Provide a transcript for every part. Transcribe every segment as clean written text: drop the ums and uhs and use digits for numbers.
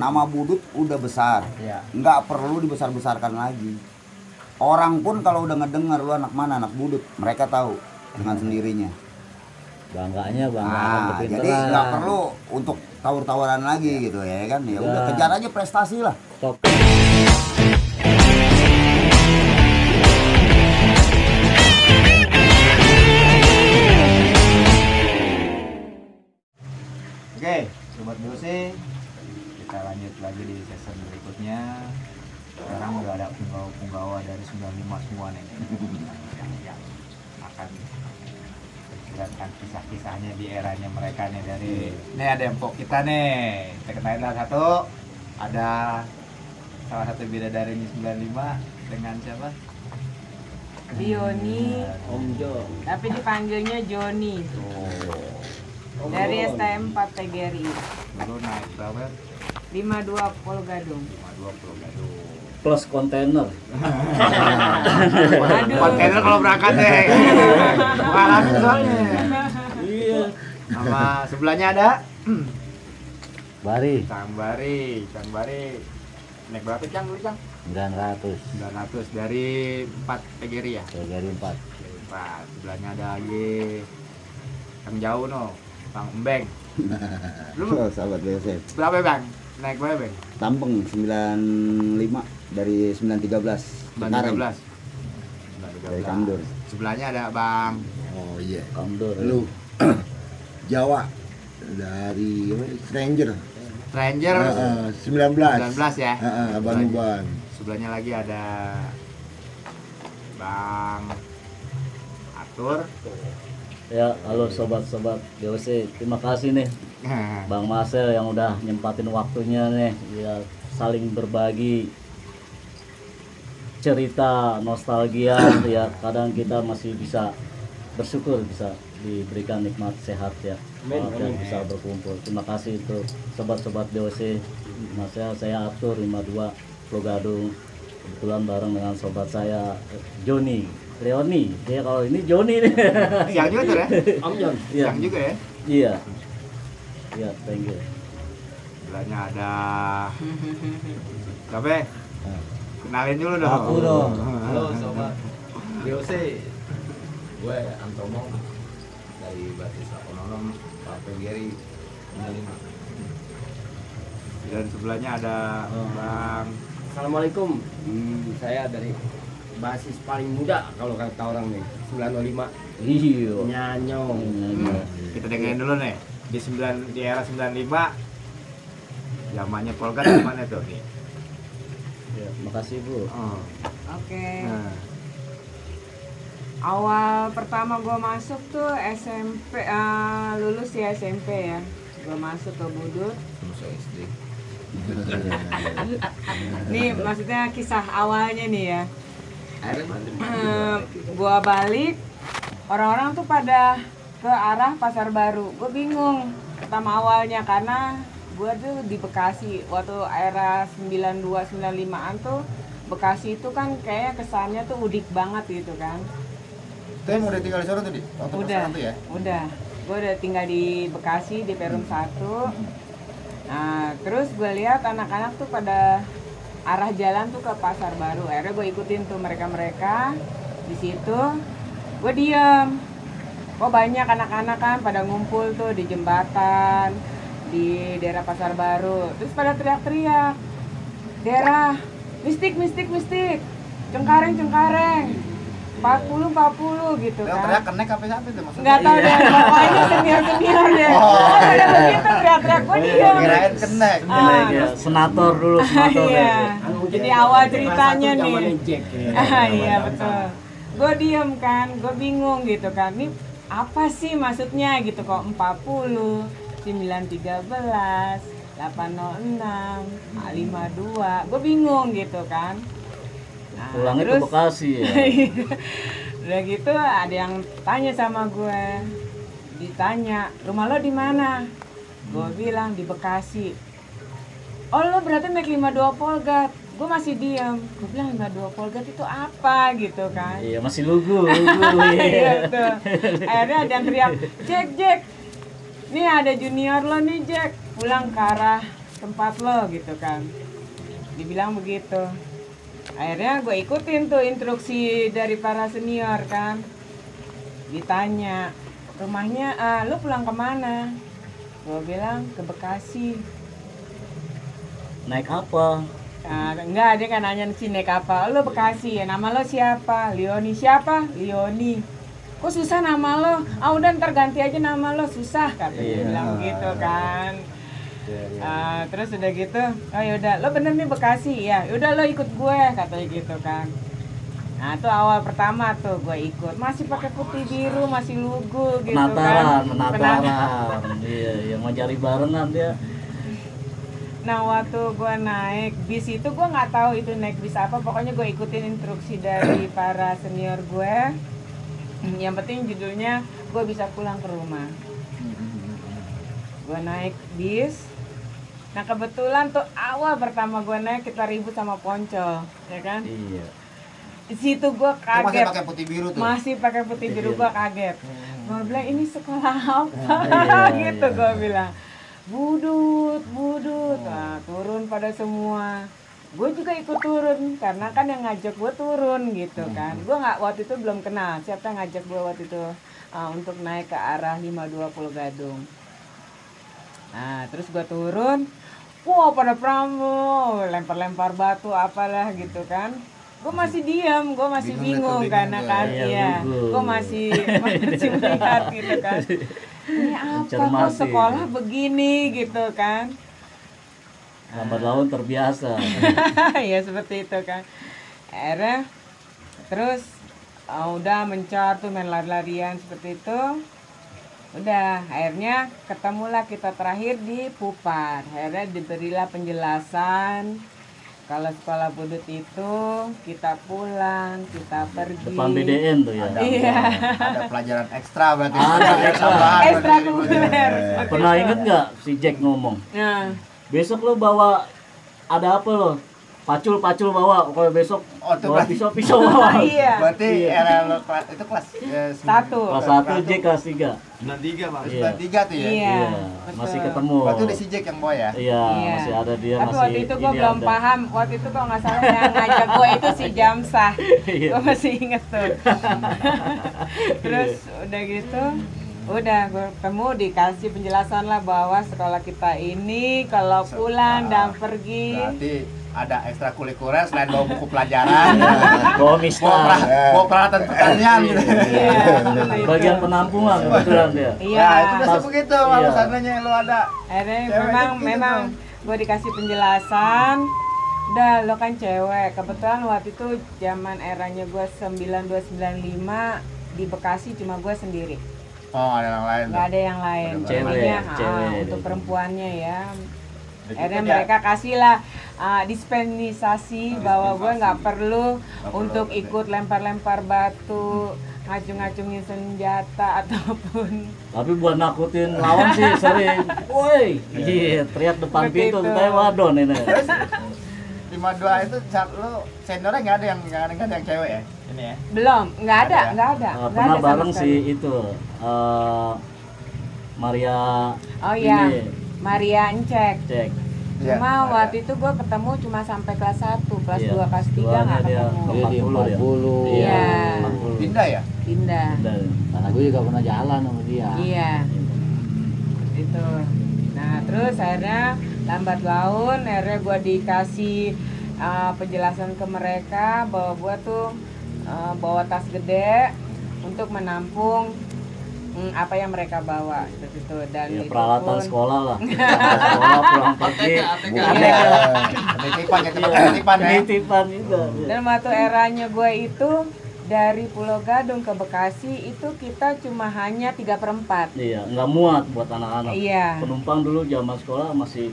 nama Budut udah besar, Iya. nggak perlu dibesar-besarkan lagi. Orang pun kalau udah ngedengar lu anak mana, anak Budut, mereka tahu dengan sendirinya. Bangganya bangga anak Nah, kepintaran. jadi nggak perlu untuk tawur-tawaran lagi gitu ya kan. Ya udah kejar aja prestasi lah. Stop. Oke, sobat BOC, kita lanjut lagi di season berikutnya. Sekarang udah ada punggawa dari 95 semua nih yang akan menceritakan kisah-kisahnya di eranya mereka nih. Dari nih ada empok kita nih, kita kenalin satu. Ada salah satu bidadari 95 dengan siapa? Dioni, Om Jo. tapi dipanggilnya Joni dari STM 4 TGRI Dulu naik berapa? 52 Polgadung. 52 Pulau Gadung. Plus kontainer. Aduh. Kontainer kalau berangkat deh. Pengalaman soalnya. Iya. Sama sebelahnya ada Bari Kang Bari. Naik berapa Cang dulu Cang? 900. 900 dari 4 PGRI ya? Dari 4. 4. Sebelahnya ada lagi Kang Jauh no, Bang Embeng. Lu Sahabat BOC. berapa Bang? Naik berapa Bang? Tampeng 95 dari 913. Cengkareng. 913. Dari Kamdur. Sebelahnya ada Bang Oh iya. Kamdur. Lu Jawa dari apa, Stranger. Stranger 19. 19 ya. Abang Uban. Sebelahnya lagi ada Bang Atur. Ya, halo sobat-sobat BOC. Terima kasih nih Bang Marcel yang udah nyempatin waktunya nih. Ya, saling berbagi cerita nostalgia. Ya, kadang kita masih bisa bersyukur bisa diberikan nikmat sehat ya. Dan bisa berkumpul. Terima kasih untuk sobat-sobat BOC. Saya Atur 52 Pulau Gadung. Kebetulan bareng dengan sobat saya Joni, Leoni. Ya kalau ini Joni nih. Siang juga tuh ya? Om Jon. Iya. Siang juga ya? Iya. Iya, thank you. Sebelahnya ada siapa? Kenalin dulu dong. Aku dong. Halo sobat BOC, gue Antomo dari Batis Lakononom, Pak Pegeri 95. Dan sebelahnya ada Bang Assalamualaikum, saya dari basis paling muda kalau kata orang nih, 905 Iya. Nyanyong. kita dengerin dulu nih di era 95 zamannya Polga gimana tuh nih? Ya, makasih Bu. Oke. Nah, Awal pertama gue masuk tuh SMP, lulus ya SMP ya. Gue masuk ke Budut. SD. Nih maksudnya kisah awalnya nih ya. Akhirnya Gua balik, orang-orang tuh pada ke arah Pasar Baru. Gue bingung pertama awalnya karena gue tuh di Bekasi waktu era 92-95an tuh. Bekasi itu kan kayak kesannya tuh udik banget gitu kan. Tapi mau udah tinggal di sana tadi? Waktu Udah, pas ya? udah. Gue udah tinggal di Bekasi di Perum 1. Nah, terus gue lihat anak-anak tuh pada arah jalan tuh ke Pasar Baru. Akhirnya gue ikutin tuh mereka-mereka di situ. Gue diem. Kok banyak anak-anak kan pada ngumpul tuh di jembatan di daerah Pasar Baru. Terus pada teriak-teriak. Daerah mistik, Cengkareng. 40 gitu Yang kan. teriak kenek apa sampai tuh maksudnya? Nggak tahu deh, pokoknya senior deh. Oh, Udah begitu teriak-teriak gue diem. Kirain kenek. Ya, senator dulu, senator. Iya. Jadi awal ceritanya nih. zamannya Jack. Iya betul. Gue diem kan, gue bingung gitu kan. Ini apa sih maksudnya gitu kok 40, 913, 806, 52. Gue bingung gitu kan. Nah, Pulangnya ke Bekasi ya. Udah gitu ada yang tanya sama gue. Ditanya, rumah lo di mana? Gue bilang di Bekasi. Oh lo berarti naik 52 Polgat. Gue masih diem. Gue bilang 52 Polgat itu apa gitu kan. Iya, masih lugu. Iya betul. Akhirnya ada yang teriak, Jack. Nih ada junior lo nih Jack. Pulang ke arah tempat lo gitu kan. Dibilang begitu. Akhirnya gue ikutin tuh instruksi dari para senior kan. Ditanya, rumahnya lu pulang kemana? Gue bilang ke Bekasi. Naik apa? Enggak, dia kan nanya sih naik apa. Lu Bekasi ya, nama lo siapa? Lioni. Siapa? Lioni. Kok susah nama lo? Udah ntar ganti aja nama lo, susah katanya bilang begitu kan. Terus udah gitu, oh yaudah, lo bener nih Bekasi ya, yaudah lo ikut gue katanya gitu kan. Nah itu awal pertama tuh gue ikut, masih pakai putih biru, masih lugu gitu kan. Penataran. Iya, yang mau cari barengan dia. Nah waktu gue naik bis itu gue nggak tahu itu naik bis apa, pokoknya gue ikutin instruksi dari para senior gue. Yang penting judulnya gue bisa pulang ke rumah. Gue naik bis. Nah kebetulan tuh awal pertama gue naik kita ribut sama Poncol, ya kan? Iya. Di situ gue Itu kaget. masih pakai putih biru tuh. Masih pakai putih biru, gue kaget. Gue bilang ini sekolah apa? Gitu gue bilang. Budut. Nah, turun pada semua. Gue juga ikut turun karena kan yang ngajak gue turun gitu kan. Gue nggak waktu itu belum kenal siapa yang ngajak gue waktu itu untuk naik ke arah 520 Gadung. Nah terus gue turun, wah pada pramu, lempar-lempar batu apalah gitu kan. Gue masih diam, gue masih bingung karena kan iya, gue masih melihat gitu kan. Ini apa kok sekolah begini gitu kan. Lambat laun terbiasa. Ya seperti itu kan. Akhirnya terus udah mencar tuh main lari-larian seperti itu. Udah akhirnya ketemulah kita terakhir di Pupar. Akhirnya diberilah penjelasan kalau sekolah Budut itu kita pulang, kita pergi. Depan BDN tuh ya. Iya. Ada pelajaran ekstra berarti. Ada ekstra. Ekstrakurikuler. Pernah inget nggak si Jack ngomong? Nah, Besok lo bawa ada apa lo? Pacul bawa. Kalau besok Oh, itu bawa berarti- pisau bawa. iya. Berarti era lo kelas itu kelas Satu. Kelas 1 Jack kelas 3. 93 Bang. Iya. 3 tuh ya. Iya. Masih betul. ketemu. Berarti udah si Jack yang bawa ya. Iya, Iya. masih ada dia Tapi masih. waktu itu gue ini belum ada. paham. Waktu itu kalau nggak salah yang ngajak gue itu si Jamsah. Iya. Gue masih inget tuh. Terus udah gitu, udah gue ketemu dikasih penjelasan lah bahwa sekolah kita ini kalau pulang dan pergi. Berarti ada ekstrakurikuler selain bawa buku pelajaran. Bawa Mister. Bawa peralatan pertanian gitu. Iya, betul itu. Bagian penampungan kebetulan dia. Iya. Ya, itu udah Pas- begitu iya. kalau seandainya lo ada. Akhirnya Cewek gitu memang gue dikasih penjelasan. Udah lo kan cewek. Kebetulan waktu itu zaman eranya gue 9295 di Bekasi cuma gue sendiri. Oh, ada yang lain. Nggak ada yang lain. Cewek, Jadinya, cewek untuk dia. perempuannya ya. Jadi Akhirnya kan mereka kasihlah dispensasi bahwa gue nggak perlu untuk ikut lempar-lempar batu, ngacung-ngacungin senjata ataupun Tapi buat nakutin lawan sih sering. Woi, iya teriak depan Seperti pintu, itu. kita wadon ini. 52 itu saat lo seniornya nggak ada yang cewek ya? Ini ya. belum, nggak ada, Ada. nggak ada. nggak Pernah ada sama bareng sekali. si itu Maria. Oh iya, ini, Maria Encek. Cek. Iya, Cuma ada. waktu itu gue ketemu cuma sampai kelas 1, kelas Iya, 2, kelas 3 kelas nggak duanya dia ketemu. ke 40 ya. Iya. 40. Pindah ya? Pindah. Dan Karena gue juga pernah jalan sama dia. Iya. Itu. Nah, terus akhirnya lambat laun akhirnya gue dikasih penjelasan ke mereka bahwa gue tuh bawa tas gede untuk menampung apa yang mereka bawa seperti itu dan ya, itu peralatan pun sekolah lah. Sekolah pulang pergi. Titipan ya, titipan ya. Titipan juga. dan waktu eranya gue itu dari Pulau Gadung ke Bekasi itu kita cuma hanya 3/4. Iya, nggak muat buat anak-anak. Iya. Penumpang dulu zaman sekolah masih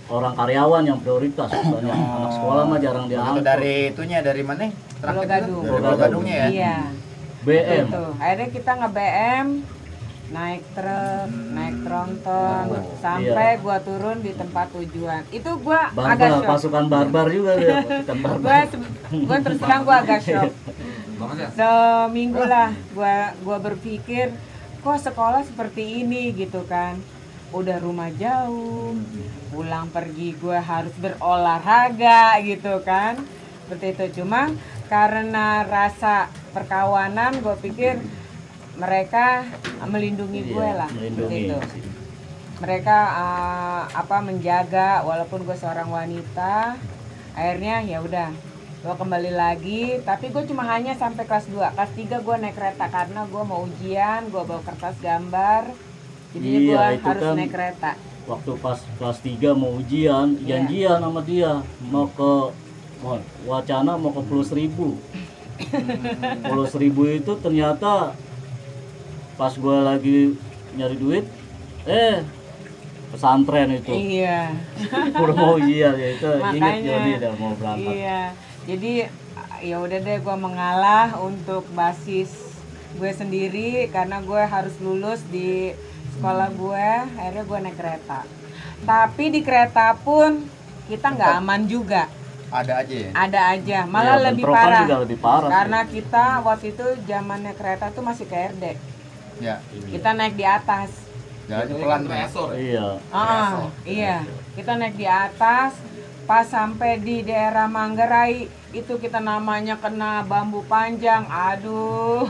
orang karyawan yang prioritas. Soalnya anak sekolah mah jarang Itu diangkut. dari itunya dari mana? Pulau Gadung. Dari Pulau Gadungnya ya. Iya. BM. Gitu. Akhirnya kita nge-BM, naik truk, naik tronton, sampai gua turun di tempat tujuan. Itu gua agak Barbar, shock. pasukan barbar juga dia, pasukan barbar. Gua terus terang gua agak shock. Seminggu lah gua berpikir kok sekolah seperti ini gitu kan. udah rumah jauh, pulang pergi gue harus berolahraga gitu kan, seperti itu. Cuma karena rasa perkawanan gue pikir mereka melindungi gue lah, seperti itu. Mereka menjaga walaupun gue seorang wanita. Akhirnya ya udah gue kembali lagi, tapi gue cuma hanya sampai kelas 2. Kelas 3 gue naik kereta karena gue mau ujian, gue bawa kertas gambar. Jadi gue harus kan naik kereta. Waktu pas kelas 3 mau ujian, janjian sama dia mau ke Wacana, mau ke Pulau Seribu. Pulau Seribu itu ternyata pas gue lagi nyari duit, pesantren itu. Iya. Udah mau ujian ya itu. Ingat Makanya, Joni udah mau berangkat. Iya. Jadi ya udah deh gue mengalah untuk basis gue sendiri karena gue harus lulus di sekolah gue. Akhirnya gue naik kereta. Tapi di kereta pun kita nggak aman juga. Ada aja ya? Ada aja, malah Ya, lebih bentrokan parah. juga lebih parah sih. Karena kita waktu itu zamannya kereta tuh masih KRD. Ya. Kita naik di atas. Jalannya pelan tuh ya. Iya. Iya. Kita naik di atas, pas sampai di daerah Manggarai itu kita namanya kena bambu panjang. Aduh.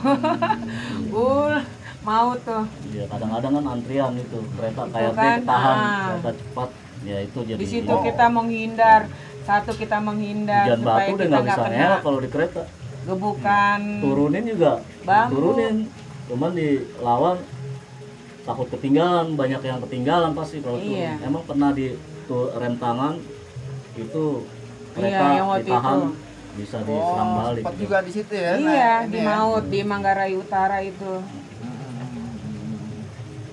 Mau tuh. Iya, kadang-kadang kan antrian itu kereta kayak kan, ketahan, kereta cepat. Ya itu jadi. Di situ kita menghindar. Satu kita menghindar hujan supaya batu udah kita nggak nggak bisa kena ngelak kalau di kereta. gebukan Turunin juga. bambu. Turunin. Cuman dilawan takut ketinggalan, banyak yang ketinggalan pasti kalau turun. Iya. Emang pernah di rem tangan itu kereta yang waktu ditahan itu. bisa diserang balik. Sempat juga di situ ya. Iya, ini di ya. Maut, di Manggarai Utara itu.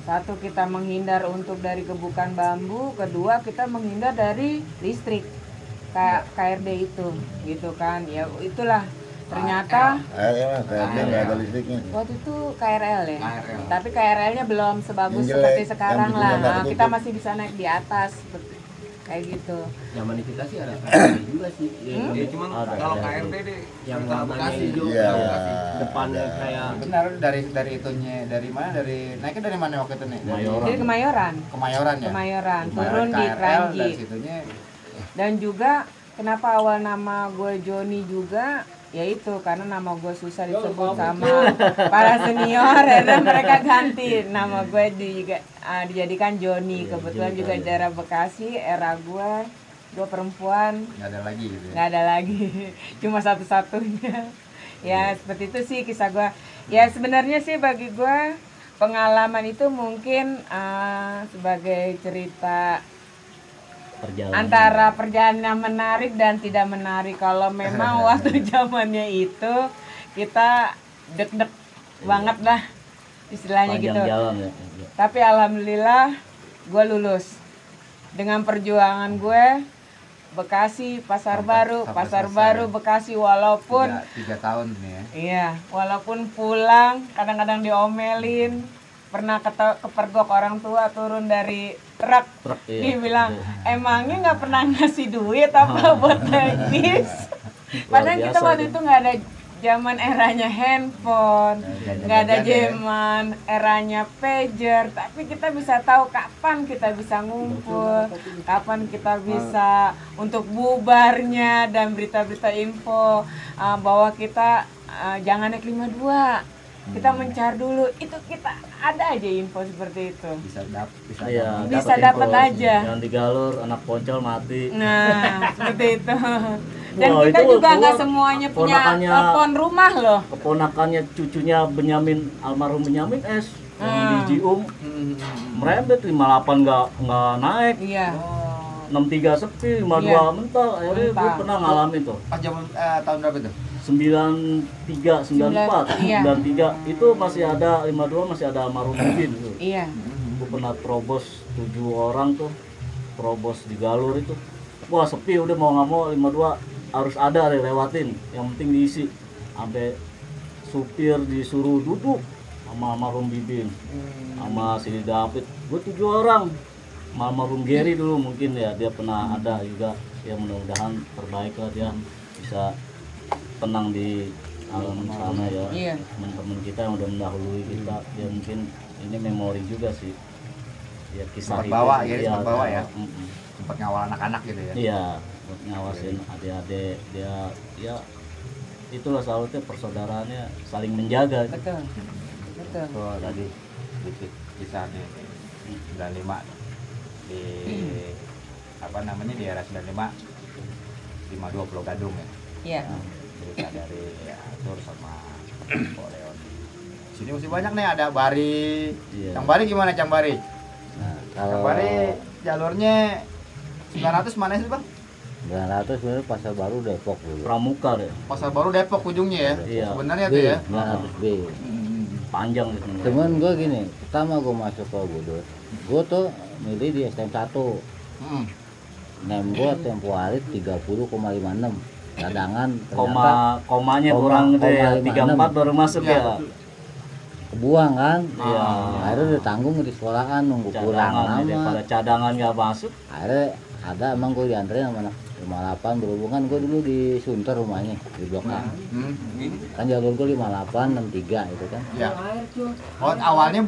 Satu kita menghindar untuk dari gebukan bambu, kedua kita menghindar dari listrik. Kayak KRD itu, gitu kan. Ya itulah. Ternyata nggak ada listriknya. waktu itu KRL ya. KRL. Tapi KRL-nya belum sebagus Yang jelek, seperti yang sekarang pintunya lah. nggak Nah, ketutup. kita masih bisa naik di atas kayak gitu. Zaman kita sih ada KRD juga sih. Ya cuman Ada, kalau ada. KRD deh Yang kereta namanya Bekasi itu. Iya. Depannya kayak Benar dari itunya dari mana naiknya dari mana waktu itu nih? Kemayoran. Jadi Kemayoran. Kemayoran ya. Kemayoran, turun di KRL Kranji. dari situnya Dan juga kenapa awal nama gue Joni juga yaitu karena nama gue susah disebut sama para senior dan mereka ganti nama gue dijadikan Joni. Kebetulan juga di daerah Bekasi, era gue perempuan, nggak ada lagi gitu ya. nggak ada lagi. Cuma satu-satunya. Ya seperti itu sih kisah gue. Ya sebenarnya sih bagi gue pengalaman itu mungkin sebagai cerita Perjalanan. antara perjalanan menarik dan tidak menarik. Kalau memang waktu zamannya itu kita deg-deg banget lah istilahnya Panjang gitu. jalan ya. Tapi alhamdulillah gue lulus dengan perjuangan gue. Bekasi, Pasar Baru, sampai Pasar selesai. Baru, Bekasi, walaupun 3 tahun nih ya. iya, walaupun pulang kadang-kadang diomelin, pernah kepergok orang tua turun dari truk. Iya. Dia bilang, emangnya nggak pernah ngasih duit apa buat naik bis? Padahal kita biasa waktu itu. itu nggak ada zaman eranya handphone, nggak ada jajan ya. zaman eranya pager, tapi kita bisa tahu kapan kita bisa ngumpul, kapan kita bisa untuk bubarnya dan berita-berita info bahwa kita jangan naik 52. Kita mencar dulu, itu kita ada aja info seperti itu. Iya, Bisa dapet dapat info. aja. Yang digalur anak poncol mati. Nah, seperti itu. Dan Wah, kita itu juga nggak keluar semuanya punya ponakannya- telepon rumah loh. Keponakannya cucunya Benyamin, almarhum Benyamin S yang di Jium merembet 58 nggak naik, Iya. 63 sepi, 52 Iya. mental. Akhirnya gue Mental. pernah ngalamin tuh. Pas zaman tahun berapa tuh? 93, 94, Iya. 93 itu masih ada 52 masih ada almarhum Bibin tuh. Iya. Gue pernah terobos 7 orang tuh, terobos di galur itu. Wah sepi, udah mau nggak mau 52 harus ada deh lewatin, yang penting diisi. Sampai supir disuruh duduk sama almarhum Bibin, sama si David. Gue 7 orang, sama almarhum Gary dulu mungkin ya, dia pernah ada juga. Ya mudah-mudahan terbaik lah dia bisa tenang di alam sana ya. Iya. Teman-teman kita yang udah mendahului kita, ya mungkin ini memori juga sih. ya kisah Sempat hidup. bawa ya, Iya, sempat bawa ya. mm-mm. Sempat ngawal anak-anak gitu ya. Iya, buat ngawasin adik-adik dia, ya itulah selalu tuh persaudaraannya saling menjaga. Betul. Betul. Tuh tadi kisahnya 95 di apa namanya di era 95 52 Pulau Gadung ya. Iya. Cerita dari Atur sama Pak Leon. Sini masih banyak nih, ada Bari. Iya. Cambari gimana Cambari? Nah, kalau Cambari jalurnya 900 mana sih Bang? 900 sebenarnya Pasar Baru Depok dulu. Pramuka deh, Pasar Baru Depok ujungnya ya. Iya. Sebenarnya B, tuh ya. 900 B. panjang gitu. Cuman gue gini, pertama gue masuk ke Budut, gue tuh milih di STM 1. Hmm. Nem gue tempo hari 30,56. Cadangan ternyata Komanya Koma- kurang gede ya, 0,56. 34 baru masuk Iya. ya. kebuang kan. Iya. Akhirnya udah tanggung di sekolahan, nunggu pulang Cadangan ini, lama. pada cadangan nggak masuk. Akhirnya ada emang gue dianterin sama anak 58, berhubungan gue dulu di Sunter rumahnya di Blok A. Kan jalur gue 58 63 itu kan. Ya. Oh, awalnya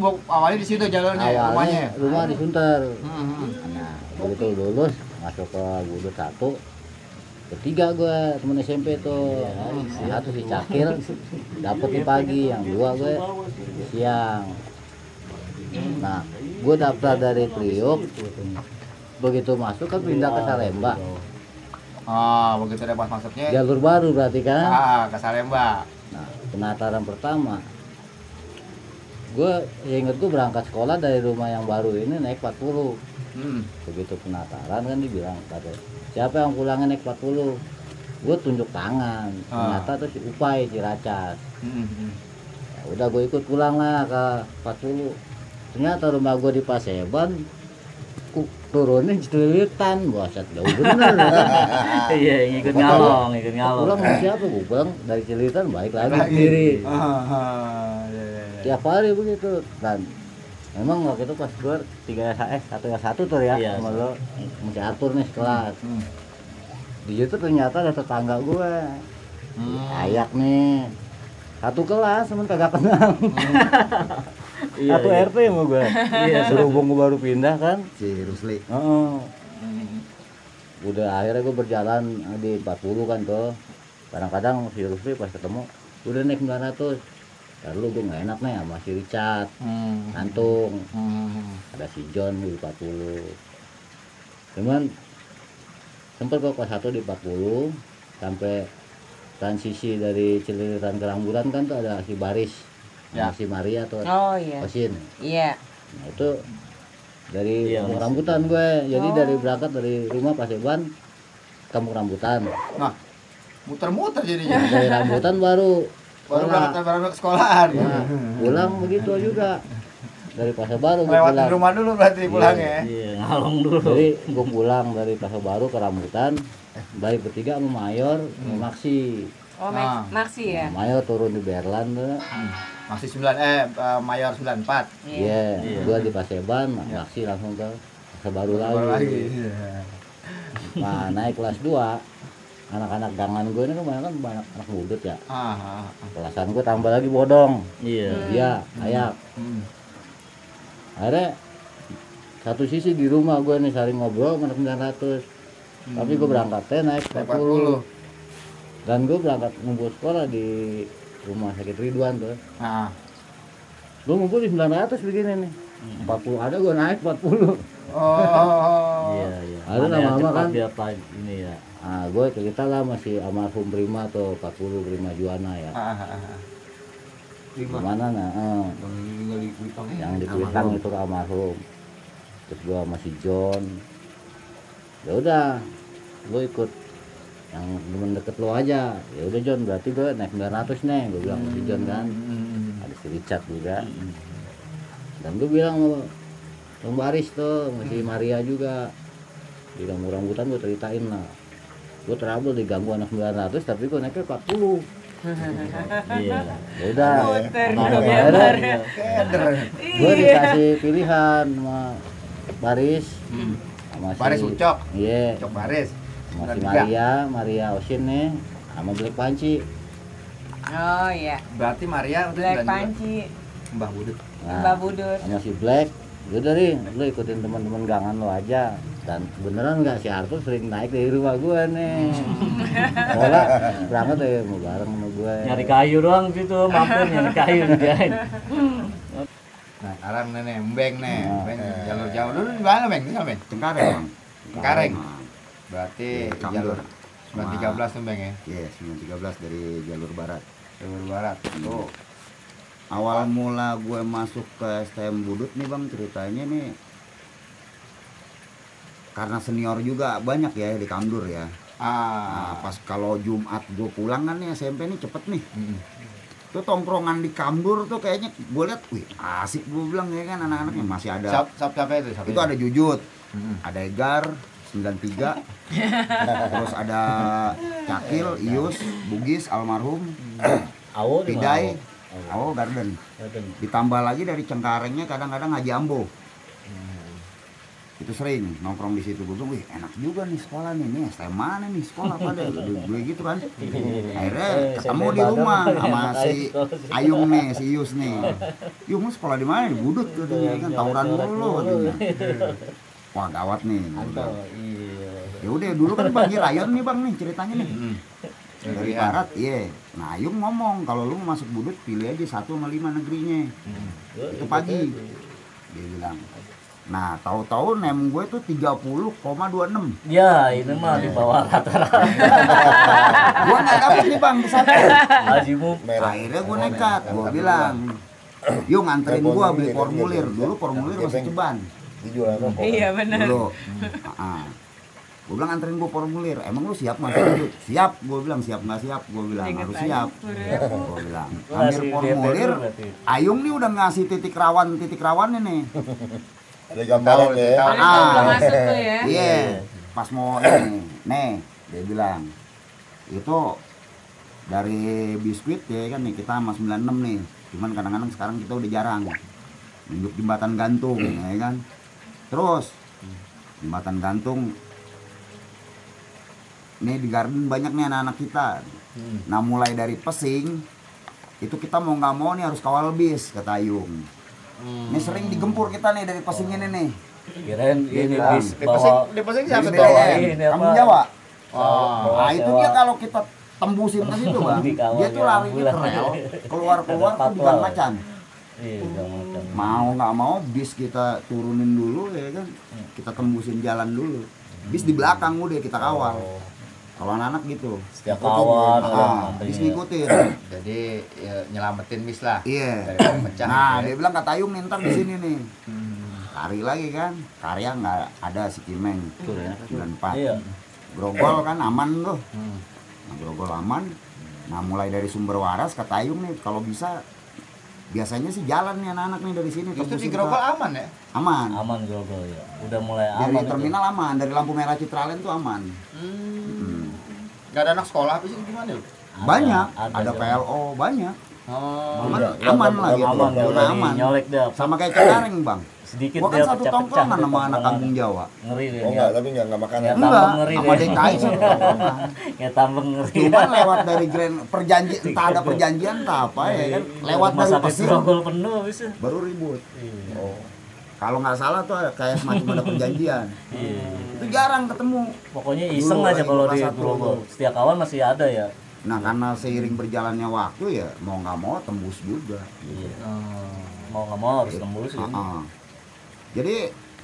di situ jalurnya rumahnya. Awalnya rumah di Sunter. Hmm. Nah, begitu lulus masuk ke Budut 1. Ketiga gue temen SMP tuh, yang satu si Cakil dapet di pagi, yang dua gue siang. Nah, gue daftar dari Priok, begitu masuk kan pindah ke Salemba, Oh, begitu ada pas masuknya. jalur baru berarti kan. Ke Salemba. Nah, penataran pertama, gue inget gue berangkat sekolah dari rumah yang baru ini naik 40. Begitu penataran kan dibilang kata siapa yang pulangnya naik 40, gue tunjuk tangan, ternyata tuh si Upai Ciracas. Ya udah gue ikut pulang lah ke 40. Ternyata rumah gue di Paseban, turunnya celilitan, buset jauh bener. Iya, ikut ngalong, ikut ngalong. Pulang sama siapa? Gue pulang dari celilitan balik lagi sendiri. Tiap hari begitu. Dan memang waktu itu pas gue 1 tuh ya, Iya, sama lo masih atur nih sekelas. Di situ ternyata ada tetangga gue, ayak nih, satu kelas cuman kagak kenal. Iya, Satu iya. RT sama gue. Iya, berhubung gue baru pindah kan. Si Rusli. Udah akhirnya gue berjalan di 40 kan tuh. Kadang-kadang si Rusli pas ketemu udah naik 900. Lalu gue gak enak nih sama si Richard, Antung, ada si John di 40. Cuman sempet gue kelas 1 di 40 sampai transisi dari Celilitan ke Rambutan kan tuh ada si Baris, sama si Maria tuh, Oh iya. Osin. Iya. Nah itu dari Iya, Kampung Mas. Rambutan gue, jadi dari berangkat dari rumah Paseban Kampung Rambutan. Nah, muter-muter jadinya. Dari Rambutan baru Baru sekolah. berangkat ke sekolahan. Nah, pulang begitu juga dari Pasar Baru gue Lewat pulang. rumah dulu berarti pulangnya. Iya, ngalong dulu. Jadi gue pulang dari Pasar Baru ke Rambutan, balik bertiga sama Mayor, sama Maksi. Oh, Ah. Maksi ya. Mayor turun di Berlan tuh. Masih Mayor 94. Iya, Iya. gue di Paseban, Maksi langsung ke Pasar Baru lagi. Nah, naik kelas 2, anak-anak gangan gue ini kan banyak anak Budut ya. Kelasan gue tambah lagi bodong. Iya. Dia, ayak. Akhirnya satu sisi di rumah gue nih saling ngobrol sama anak 900. Tapi gue berangkatnya naik 40. Dan gue berangkat ngumpul sekolah di rumah sakit Ridwan tuh. Gue ngumpul di 900 begini nih. 40 ada gue naik 40. Iya, iya. Ada Mana yang lama-lama cepat kan? dia apa ini ya. Nah, gue cerita lah masih almarhum Prima tuh 40 Prima Juana ya. Gimana nah? Yang di Kuitang itu almarhum. Terus gue masih John. Ya udah, gue ikut yang temen deket lo aja. Ya udah John, berarti gue naik 900 nih. Gue bilang masih John kan. Ada si Richard juga. Dan gue bilang sama Bang Baris tuh, masih Maria juga. Di Kampung Rambutan gue ceritain lah. Gue trouble diganggu anak 900 tapi gue naiknya 40. Iya. Ya udah. Muter Nah, gitu akhirnya gambar. gue dikasih pilihan sama Baris. Sama si Baris Ucok. Iya. Ucok Baris. Sama si 93. Maria Osin nih, sama Black Panci. Oh iya. Berarti Maria udah Black 92. Panci, Mbah Budut. Nah, Mbak Budut. sama si Black, Udah nih, lu ikutin teman-teman gangan lo aja. Dan beneran nggak si Arthur sering naik dari rumah gua nih. Malah berangkat ya mau bareng sama gua. Nyari kayu doang situ, mampir nyari kayu ngerjain. Nah, sekarang nih, Mbeng nih, Mbeng jalur jauh dulu di mana Mbeng? Di mana Mbeng? Cengkareng bang. Cengkareng. Nah, Berarti Iya, Kamdur. jalur 913 tuh Mbeng ya, Iya, 913 dari jalur barat. jalur barat. Tuh, Awal mula gue masuk ke STM Budut nih bang, ceritanya nih karena senior juga banyak ya di Kamdur ya. Nah, pas kalau Jumat gue pulang kan nih SMP nih cepet nih. Tuh tongkrongan di Kamdur tuh kayaknya gue liat, wih asik gue bilang ya kan, anak-anaknya masih ada. siapa itu? Siapa Itu ada Jujut, ada Egar 93, terus ada Cakil, Ius, Bugis, almarhum, Awo di Pidai, mana? Awo Garden. Garden. Ditambah lagi dari Cengkarengnya kadang-kadang Haji Ambo. Itu sering nongkrong di situ. Gue bilang, wih enak juga nih sekolah nih STM mana nih sekolah pada gue gitu kan. Akhirnya ketemu di rumah sama si Ayung nih, si Ius nih. Yung lu sekolah di mana? Di Budut katanya kan, tawuran mulu katanya. Wah gawat nih. Gua bilang. Iya. Ya udah dulu kan bagi rayon nih bang nih ceritanya nih. Dari barat, iya. Nah Ayung ngomong kalau lu mau masuk Budut pilih aja 1 sama 5 negerinya. Itu pagi. Dia bilang. Nah, tahu-tahu nem gue tuh 30,26. Ya, ini mah di bawah rata-rata. Gua nggak dapet nih bang di satu. Hajimu Akhirnya gue nekat, gue bilang, yuk nganterin gua beli formulir. Dulu formulir masih ceban. Dijual apa? Iya benar. Dulu. Gue bilang nganterin gua formulir. Emang lu siap masuk Budut? Siap, gue bilang siap nggak siap? Gue bilang Ingat harus aja, siap. Pur. Gue bilang, Lu ambil ngasih formulir. DP berarti. Ayung nih udah ngasih titik rawannya nih. Ada gambaran ya. Tahu. Paling tahu belum masuk tuh ya. Iya, pas mau ini, nih dia bilang itu dari biskuit ya kan nih kita sama 96 nih. Cuman kadang-kadang sekarang kita udah jarang nunjuk jembatan gantung ya kan. Terus jembatan gantung nih di Garden banyak nih anak-anak kita. Nah mulai dari Pesing itu kita mau nggak mau nih harus kawal bis kata Ayung. Ini sering digempur kita nih dari Pesing ini nih. kirain ini Iya. bis Di bawa Pesing Bis siapa BBM, tuh? Ini apa? Kampung Jawa. Oh, Nah itu dia kalau kita tembusin ke situ bang, Dikawal dia tuh ya, larinya ambulan. ke rel, keluar-keluar Ada tuh di Gang patwal. Macan. Iya, Gang Macan. Mau nggak mau bis kita turunin dulu ya kan, kita tembusin jalan dulu. Bis di belakang udah kita kawal. Kalau anak-anak gitu. Setiap kawan Bis ngikutin. jadi ya, nyelamatin bis lah. Iya. Dari pecah. Nah gitu dia ya. bilang kata Ayung nih ntar di sini nih. Kari lagi kan, karya nggak ada si Kimeng. 94. Iya. Grogol kan aman tuh. Nah, Grogol aman. Nah mulai dari Sumber Waras kata Ayung nih kalau bisa biasanya sih jalan nih anak-anak nih dari sini. Justru di tembusin Grogol ke- aman ya? aman. Aman Grogol ya. Udah mulai Dari aman. itu. terminal aman, dari lampu merah Citraland tuh aman. Gak ada anak sekolah apa sih gimana lu? Banyak, ada ada sih. PLO banyak. Oh, Aman, Iya, aman iya, lah iya, gitu. Aman Iya, udah aman. nyolek dah. Sama kayak Cengkareng bang. Sedikit Gua kan dia satu pecah-pecah tongkrongan di sama anak tongkrongan. kampung Jawa. Ngeri deh. Oh enggak, tapi enggak makanan. Ya, Enggak, tambah ngeri sama deh. DKI satu tongkrongan. Ya tambah ngeri. Cuman lewat dari Grand perjanjian, entah ada perjanjian entah apa ya kan. Lewat Rumah dari sakit Pesing Grogol penuh bisa. baru ribut. Oh. Kalau nggak salah tuh ada kayak semacam ada perjanjian. Iya. Itu jarang ketemu. Pokoknya iseng Dulu aja lagi kalau kelas di satu Grogol. tuh. Setiap kawan masih ada ya. Nah karena seiring berjalannya waktu ya mau nggak mau tembus juga. Iya. Mau nggak mau harus tembus ya. Jadi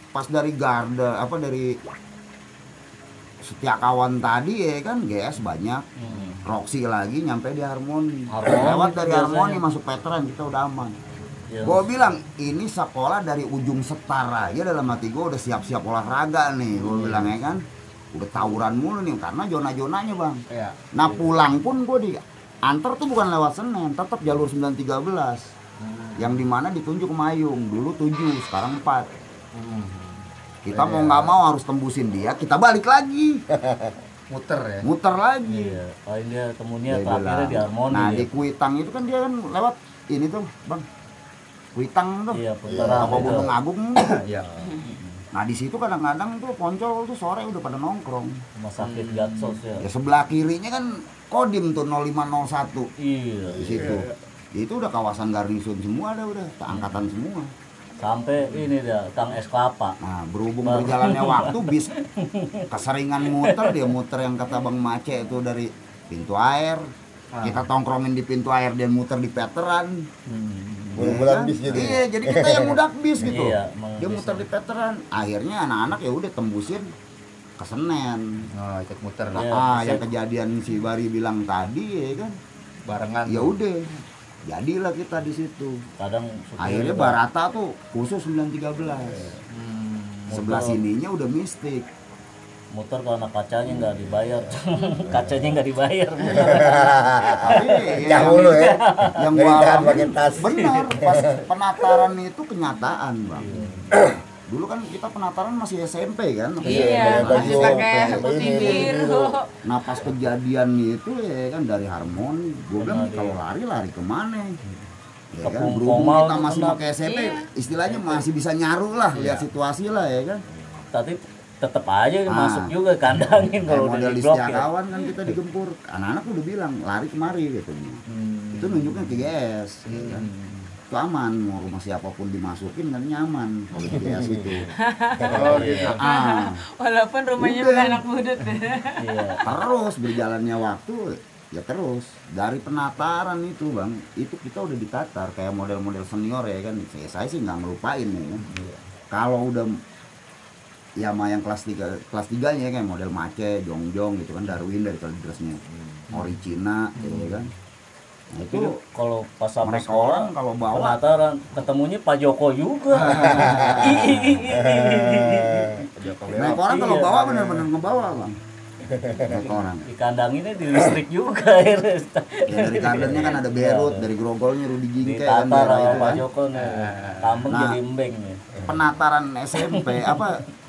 pas dari Garda apa dari Setia Kawan tadi ya kan GS banyak. Roxy lagi nyampe di Harmoni. Harmoni Lewat dari biasanya. Harmoni masuk Veteran kita udah aman. Ya. Gue bilang ini sekolah dari ujung setara aja dalam hati gue udah siap-siap olahraga nih. Gue bilang ya kan udah tawuran mulu nih karena zona-zonanya bang. iya. Nah pulang pun gue di antar tuh bukan lewat Senen, tetap jalur 913 yang dimana ditunjuk Mayung dulu 7 sekarang 4. Kita mau nggak mau harus tembusin dia, kita balik lagi, Muter ya. muter lagi. Iya. Paling dia temunya Dia terakhirnya bilang. di Harmoni. Nah ya. di Kuitang itu kan dia kan lewat ini tuh bang, Kuitang tuh, Iya, Puntaran apa itu. Gunung Agung. Iya. Nah di situ kadang-kadang tuh Poncol tuh sore udah pada nongkrong. Rumah sakit Gatsos ya. Ya sebelah kirinya kan Kodim tuh 0501 Iya. di situ. Itu udah kawasan garnison semua ada udah, angkatan semua. sampai ini dia Kang es kelapa. Nah, berhubung berjalannya waktu bis keseringan muter, dia muter yang kata Bang Mace itu dari pintu air. Kita tongkrongin di pintu air, dia muter di veteran. Bulan bis gitu. Iya, jadi kita yang mudak bis gitu. Iya, Dia muter di veteran. Akhirnya anak-anak ya udah tembusin ke Senen. Oh, ikut muter lah. Iya. Yang kejadian si Bari bilang tadi ya kan. Barengan. Ya udah. Jadilah kita di situ. Kadang Akhirnya Barata tuh khusus 913. Sebelah sininya udah mistik. muter karena kacanya nggak dibayar. Kacanya nggak dibayar. Tapi Jauh lu ya. yang Dari gua tahan alamin pakai tas. benar pas penataran itu kenyataan, Bang. Dulu kan kita penataran masih SMP kan. Iya, baju masih pakai ini. putih biru. Nah pas kejadian itu ya kan dari Harmoni, gue bilang kalau lari kemana? Ya Ke kan, Pungkomal berhubung kita tuh masih kena. pakai SMP, Iya. istilahnya masih bisa nyaru lah, lihat situasi lah ya kan. Tapi tetap aja Ah. masuk juga kandangin Kayak kalau udah model di diblokir. Setiakawan kan kita digempur, anak-anak udah bilang lari kemari gitu. Itu nunjuknya ke GS, ya kan. Itu aman, mau rumah siapapun dimasukin kan nyaman kalau di GS itu. Oh, gitu. Ah, Walaupun rumahnya Udah. bukan anak budut. Iya. terus berjalannya waktu ya terus dari penataran itu bang itu kita udah ditatar kayak model-model senior ya kan saya sih nggak ngelupain ya kan. Kalau udah ya sama yang kelas 3 nya kayak model Mace, Jongjong gitu kan, Darwin dari Kalidresnya, Oricina ya kan. Nah, Itu itu kalau pas sampai mereka sekolah orang kalau bawa penataran ketemunya Pak Joko juga. mereka orang kalau Iya. bawa bener-bener ngebawa bang. Mereka orang Di kandang ini di listrik juga akhirnya. ya dari kandangnya kan ada Berut, dari Grogolnya Rudi Jingke kan Ditatar daerah sama itu Pak kan. Joko nih. Kambing Nah. jadi embeng nih. Penataran SMP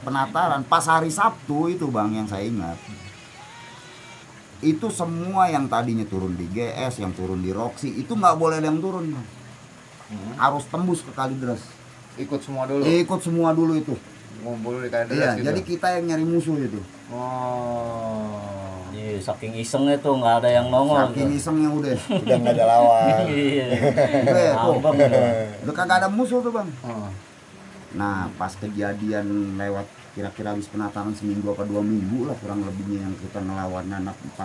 penataran pas hari Sabtu itu bang yang saya ingat itu semua yang tadinya turun di GS yang turun di Roxy itu nggak boleh ada yang turun bang. Harus tembus ke Kalidres, Ikut semua dulu. ikut semua dulu itu. Ngumpul di Kalidres Iya, gitu. jadi kita yang nyari musuh itu. Oh. Iya, saking isengnya tuh nggak ada yang nongol. Saking isengnya udah, Udah nggak ada lawan. Iya. udah tuh, Ngambek udah. udah kagak ada musuh tuh bang. Oh. Nah pas kejadian lewat kira-kira habis penataran seminggu atau 2 minggu lah kurang lebihnya yang kita ngelawan anak 4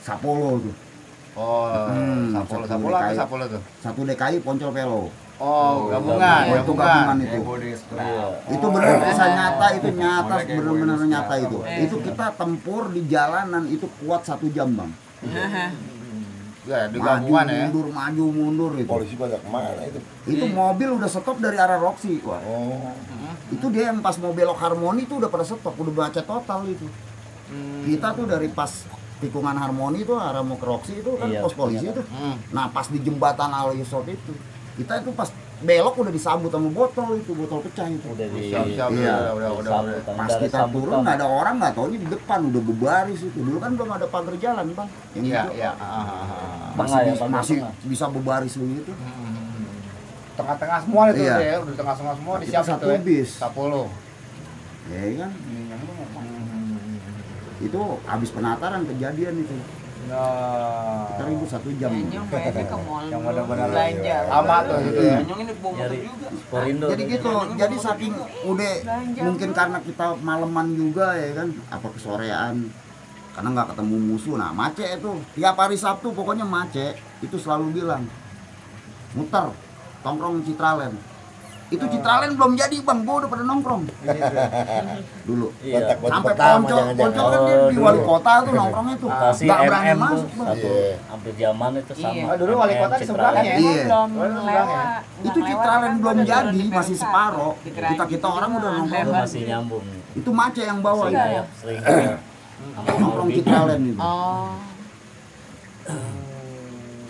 Sapolo tuh. Oh, Sapolo satu apa DKI. Sapolo tuh? 1 DKI Poncol Pelo. Oh, gabungan, Oh, itu gabungan itu. Iya. Itu benar kisah nyata, itu nyata benar-benar nyata itu. Eh. Itu kita tempur di jalanan itu kuat 1 jam bang. Ya, di Maju gabungan ya. mundur, maju mundur itu. Polisi pada kemana itu? Itu mobil udah stop dari arah Roxy. Wah. Oh. Itu dia yang pas mau belok Harmoni itu udah pada stop, udah macet total itu. Kita tuh dari pas tikungan Harmoni itu arah mau ke Roxy itu kan Iya, pos polisi itu. Nah pas di jembatan Al-Yusuf itu kita itu pas belok udah disambut sama botol itu, botol pecah itu. Udah di Siap-siap Iya. udah. sambutan. Pas Udah ada kita sambutan. turun nggak ada orang, nggak taunya di depan udah bebaris itu. Dulu kan belum ada pagar jalan bang. Yang Iya, itu iya. masih, Tengah ya, bisa, pagar masih tengah. bisa bebaris begitu. Tengah-tengah semua itu Iya. ya, udah tengah-tengah semua Itu disiapin satu tuh ya. bis. Sapolo. Ya kan. Itu habis penataran kejadian itu. Nah, Kita ribut 1 jam. Nyong kayaknya ke mall Yang dulu, benar-benar belanja. lama tuh gitu ya. Nyari Sporindo. Jadi gitu, jadi saking udah Belanja mungkin karena kita maleman juga ya kan, apa kesorean, karena nggak ketemu musuh. Nah Mace itu tiap hari Sabtu pokoknya Mace itu selalu bilang muter tongkrong Citraland. Itu Citraland belum jadi bang, gua udah pada nongkrong dulu. Iya. Kontak baju Sampai pertama Poncol kan jangan-jangan. dia di wali dulu. kota tuh nongkrongnya tuh, Kasih nggak berani MM tuh masuk bang. satu Iya. hampir zaman itu sama. Iya. Oh, dulu wali kota di MM seberangnya ya? Citraland. Iya. Belum Oh, lewat. Itu Nggak Citraland lewat, belum kan jadi, udah masih di separoh. Dikirain Kita orang udah gitu, nongkrong. Itu hebat masih gitu. nyambung. Itu Mace yang bawa Sering itu. ya, sering. Sama Nongkrong Morbi. Citraland itu. Oh,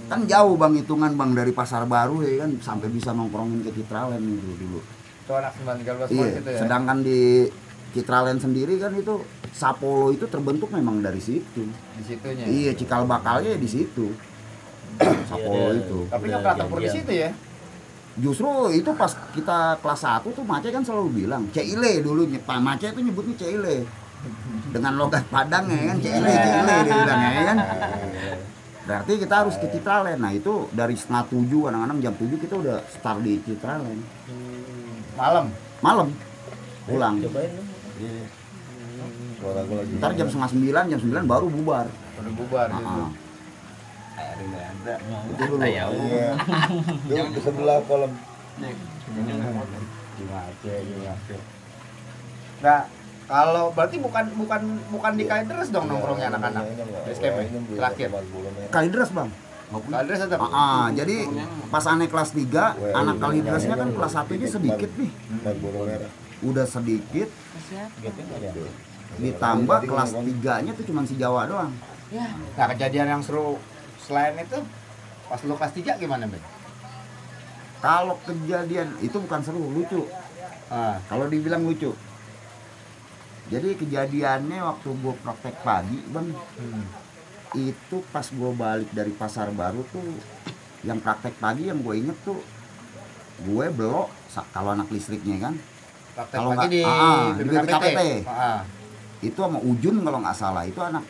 Kan jauh bang hitungan bang dari Pasar Baru ya kan sampai bisa nongkrongin ke Citraland itu dulu. Itu anak 913 Iya. itu ya. Sedangkan di Citraland sendiri kan itu Sapolo itu terbentuk memang dari situ. Di situnya. Iya, cikal bakalnya di situ. Sapolo Iya, itu. Tapi Udah nggak pernah tempur di janjian. situ ya. Justru itu pas kita kelas 1 tuh Mace kan selalu bilang Ceile dulu, Pak Mace itu nyebutnya Ceile. Dengan logat Padang ya kan Ceile dia bilang ya kan. Berarti kita harus ke Citraland. Nah itu dari setengah 7, kadang-kadang jam 7 kita udah start di Citraland. Malam. Malam pulang. Cobain dong. Iya. Suara gua lagi. Ntar jam setengah 9, jam 9 baru bubar. Udah bubar gitu. Ah, Air ini ada. itu dulu. Iya. Itu di sebelah kolam. Gimana? Nah, kalau berarti bukan di Kalideres dong nongkrongnya anak-anak. Base camp ya? Terakhir. Kalidres bang. Kalideres tetap. Jadi pas aneh kelas 3, anak Kalidresnya kan kelas 1 nya sedikit nih. Naik burung merah. Udah sedikit, ditambah kelas 3-nya tuh cuma si Jawa doang. Nah, kejadian yang seru selain itu pas lu kelas 3 gimana, Ben? Kalau kejadian itu bukan seru, lucu. Kalau dibilang lucu. Jadi kejadiannya waktu gue praktek pagi bang, itu pas gue balik dari pasar baru tuh, yang praktek pagi yang gue inget tuh, gue belok kalau anak listriknya kan, Praktek kalau pagi nggak di BPKPT. Ah. Itu sama Ujun kalau nggak salah, itu anak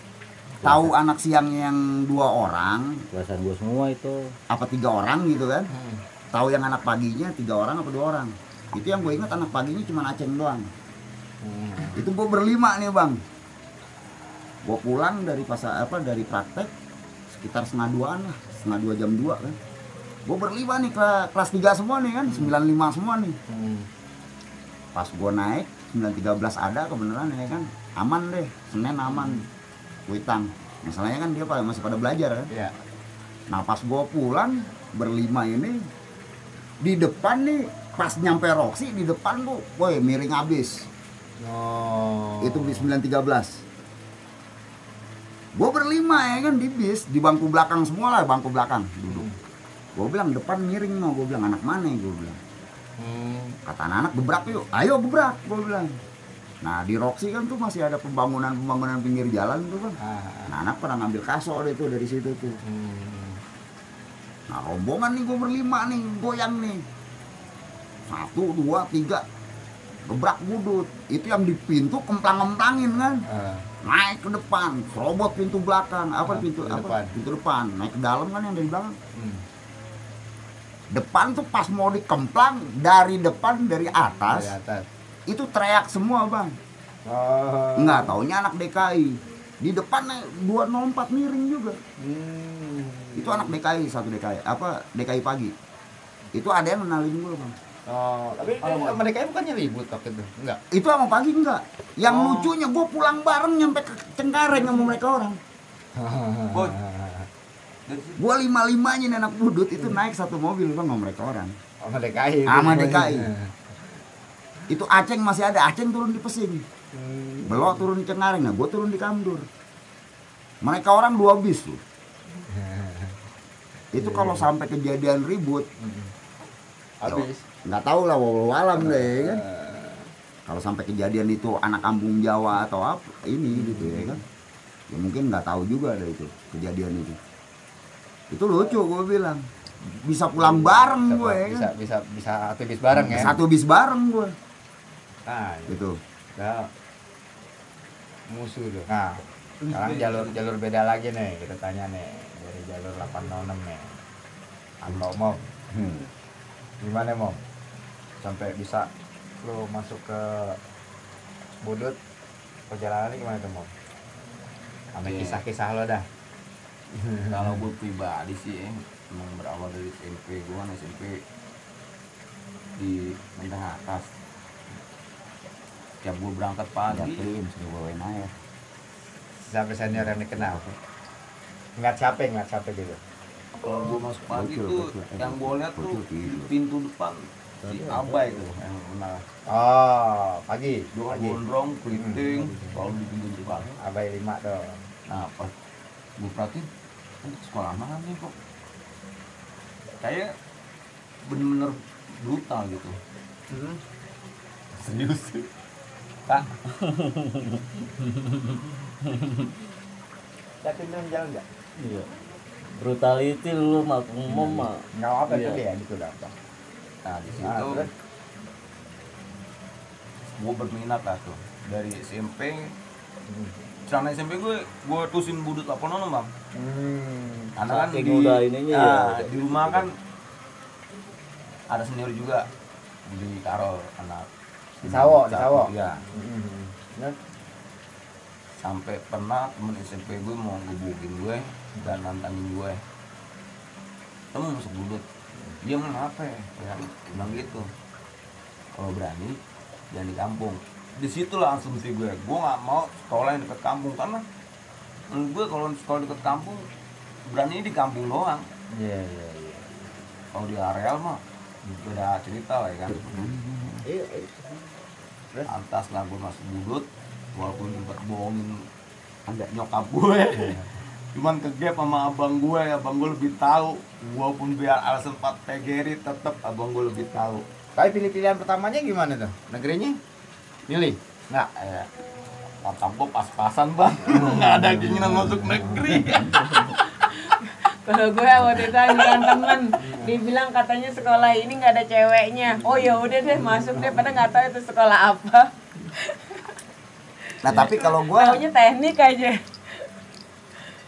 tahu anak siang yang 2 orang, Kelasan gua semua itu. apa 3 orang gitu kan, tahu yang anak paginya 3 orang apa 2 orang. Itu yang gue inget anak paginya cuma Aceng doang. Itu gue berlima nih bang. Gue pulang dari dari praktek sekitar setengah 2-an lah, setengah 2 jam 2 kan. Gue berlima nih kelas 3 semua nih kan, 95 semua nih. Pas gue naik 913 ada kebenaran ya kan, aman deh, Senin aman, Kuitang. Masalahnya kan dia masih pada belajar kan. Iya. Nah pas gue pulang berlima ini di depan nih, pas nyampe Roxy di depan tuh, woi miring habis. Itu bis 913. Gue berlima ya kan di bis, di bangku belakang semua lah, bangku belakang duduk. Gue bilang depan miring no, gue bilang anak mana ya gue bilang. Kata anak-anak gebrak yuk, ayo gebrak gue bilang. Nah di Roxy kan tuh masih ada pembangunan pinggir jalan tuh kan. Nah anak pada ngambil kaso deh tuh dari situ tuh. Nah rombongan nih gue berlima nih, goyang nih. 1, 2, 3 gebrak budut, itu yang di pintu kemplang-kemplangin kan, naik ke depan, serobot pintu belakang, pintu depan, naik ke dalam kan yang dari belakang. Depan tuh pas mau dikemplang dari depan dari atas, itu teriak semua bang. Nggak taunya anak DKI, di depan 204 miring juga. Itu anak DKI, satu DKI, DKI pagi. Itu ada yang kenalin gue bang. Tapi mereka bukannya ribut waktu itu? Enggak. Itu sama pagi enggak. Yang lucunya gue pulang bareng nyampe ke Cengkareng sama mereka orang. Gue 5-5-nya nih anak budut itu naik satu mobil bang sama mereka orang. Sama DKI. Sama DKI. Itu Aceng masih ada, Aceng turun di Pesing. Belok turun di Cengkareng, nah gue turun di Kamdur. Mereka orang 2 bis tuh. Itu kalau sampai kejadian ribut, habis. Nggak tahu lah, walau alam deh kan. Kalau sampai kejadian itu anak kampung Jawa atau apa ini gitu ya kan, ya mungkin nggak tahu juga ada itu kejadian itu. Itu lucu gue bilang, bisa pulang bareng gue ya kan. Bisa satu bis bareng ya. Satu bis bareng gue. Nah Gitu. Nah, musuh tuh. Nah sekarang jalur beda lagi nih, kita tanya nih dari jalur 806 nih. Atau Mom, gimana Mom? Sampai bisa lo masuk ke Budut, perjalanannya gimana tuh Mom? Sama kisah-kisah lo dah. Kalau gue pribadi sih emang berawal dari SMP. Gue kan SMP di Menteng Atas. Tiap gue berangkat pagi Sudah bawain air. Sampai senior yang dikenal. Nggak capek gitu. kalau gue masuk pagi Bocil, tuh bocil. yang gue lihat tuh Bocil di tidur. pintu depan si Abai tuh yang kenal. Oh, pagi. Dia kan gondrong, keriting, selalu di pintu depan. Abai 5 tuh. Nah pas gue perhatiin, sekolah mana nih kok? Kayak bener-bener brutal gitu. Serius sih. Pak. Yakin dengan jalan nggak? Iya. Brutality lu mah umum mah. Nggak apa itu Iya. dia gitu dah. Nah di situ Terus? gue berminat lah tuh dari SMP. Celana SMP gue tusin Budut 86 bang. Karena kan saking udah ininya ya. di rumah kan ada senior juga di Karol anak Di Sawo, di Sawo. ya. Sampai pernah temen SMP gue mau ngebukin gue dan nantangin gue, kamu masuk budut, dia kenapa ya bilang gitu, kalau berani jangan di kampung. Disitulah asumsi gue nggak mau sekolah yang deket kampung, karena menurut gue kalau sekolah deket kampung berani di kampung doang. Iya. Kalau di areal mah beda cerita lah ya kan. Iya. Antas lah gue masuk budut, walaupun sempat bohongin ada nyokap gue, cuman kegep sama abang gue lebih tahu, walaupun biar alasan 4 PGRI tetap abang gue lebih tahu. Tapi pilih-pilihan pertamanya gimana tuh? Negerinya? Milih? Nggak, otak gue pas-pasan bang, nggak ada keinginan masuk negeri. Kalau gue waktu itu anjuran temen, dibilang katanya sekolah ini nggak ada ceweknya. Oh ya udah deh masuk deh, padahal nggak tahu itu sekolah apa. Nah tapi kalau gue Taunya teknik aja.